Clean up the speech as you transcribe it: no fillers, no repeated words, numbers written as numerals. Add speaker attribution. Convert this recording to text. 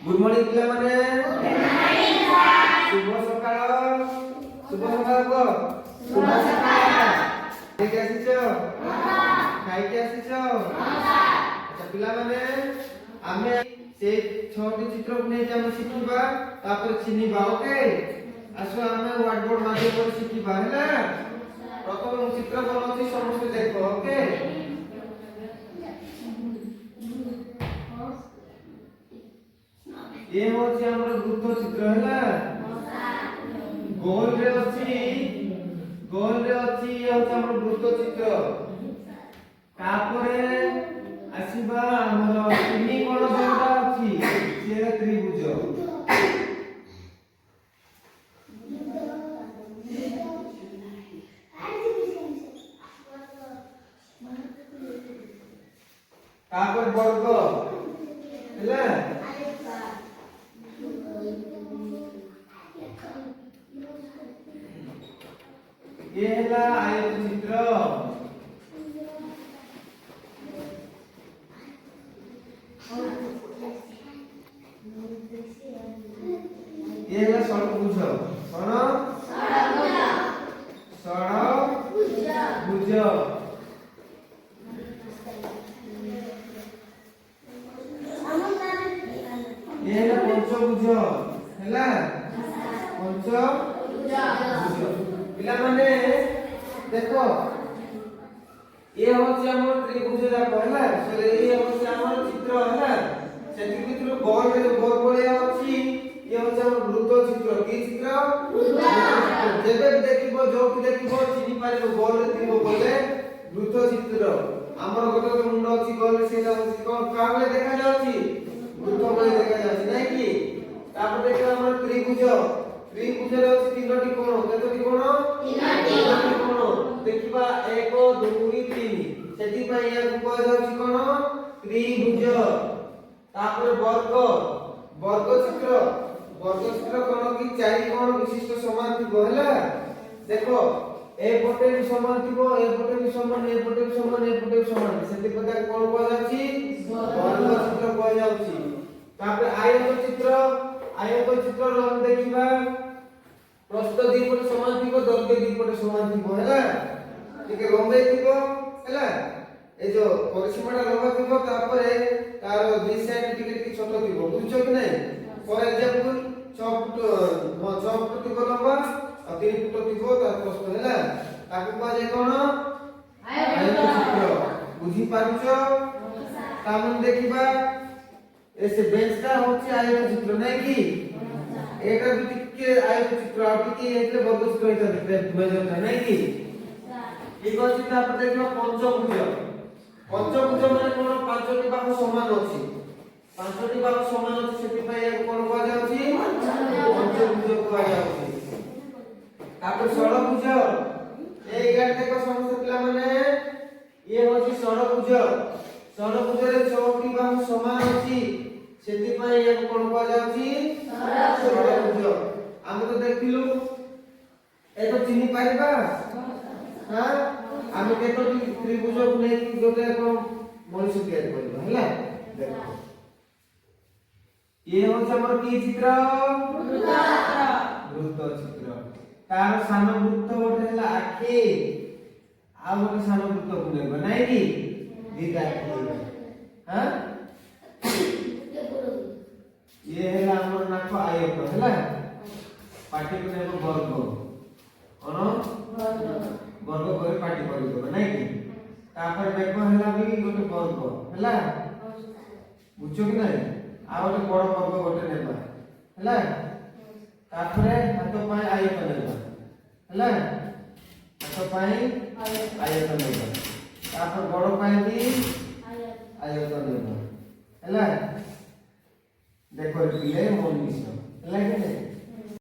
Speaker 1: good morning पिला माने शुभ सकाळ को शुभ सकाळ के आसीचो खाई के आसीचो अच्छा पिला माने आमे से छोटी चित्र बने जे हम शिखिबा तापर चिनिबा ओके आसो आमे व्हाइट बोर्ड माध्यम पर शिखिबा हैला प्रथम चित्र बनौछि समस्त देखो ओके ये होची हमर वृत्त चित्र हैला गोल रे अछि ये होची हमर वृत्त चित्र तापरे आसीबा हमर तीन कोण जोटा अछि से त्रिभुज तापर वर्ग हैला ये हैला आयत चित्र ये हैला षडभुज कोन षडभुज ये हैला पंचभुज हैला पंचभुज पिला माने देखो ये होची हमर त्रिभुज जा कहला से ये होची हमर चित्र हैला सेति भितर गोल गोलिया अछि ये होची हमर वृत्त चित्र की चित्र वृत्त जेबे देखिबो जो कि देखिबो चिनि पारिबो गोल रे दिबो बोले वृत्त चित्र हमर गोटे मुंड अछि गोल से कोन काबले देखा जाउछि वृत्त बोले देखा जाउछि नै कि तापर देखो हमर त्रिभुज रे अछि तीनटी कोण केतटी कोण तीनटी कोण देखिबा 1 2 3 सेति पय या को जाउछि कोण त्रिभुज तापर वर्ग चित्र कोण कि चारि कोण विशिष्ट समान थिबो हैला देखो ए पटे भी समान थिबो ए पटे भी समान ए पटे भी समान ए पटे भी समान सेति पता कोण को जाउछि वर्ग चित्र को जाउछि तापर आयत चित्र हम देखिबा प्रस्थ दी पटे समान थिबो दर्घ्य दी पटे समान थिबो हैला ठीक लंबाई थिबो हैला ए जो परिसीमाटा लंबा थिबो तापरे तार दुई साइड टिके छोट थिबो बुझछो कि नै फॉर एग्जांपल 6 फुट थिबो लंबा और 3 फुट थिबो तार प्रस्थ हैला ताकू पा जे कोन आयत चित्र बुझी पारुछो तामन देखिबा ऐसे बेंचटा होची आयत चित्र नै कि एटा भी टिके आयत चित्र आ टिके एतले वर्ग चित्र होता देखते मेजर नै कि ठीक अछि तापर देखिबा पंचभुज माने कोन पांचटी बाहु समान अछि पांचटी बाहु समान अछि सेति पय कोन को जाउछि पंचभुज को जाउछि तापर षडभुज ए गाड देखो समस्त पिला माने ये होछि षडभुज रे 6टी बाहु समान अछि सेति पय एक कोन को जाउछि षडभुज हम तो देखिलु ए तो चिनि पाइबा हां हम केतो त्रिभुज को नै गोटे को मनुष्य तैयार करबा हैला देखो ये होछ हमर की चित्र वृत्त चित्र तार सान वृत्त गोटे हैला आखी आ गोटे सान वृत्त को नै बनाई कि दीटा हां ये हैला हमर नाक आयत हैला पाटी को नै वर्ग कोन वर्ग करे पाटी कर देबो नै कि तापर बेक हैला भी गोटे वर्ग हैला बुझो कि नै आ गोटे बड़ वर्ग गोटे नेबा हैला तापर हाथ पाए आयत नेबा हैला हाथ पाए आयत नेबा तापर बड़ पाए भी आयत नेबा हैला देखो पिले मन मिस हैला कि नै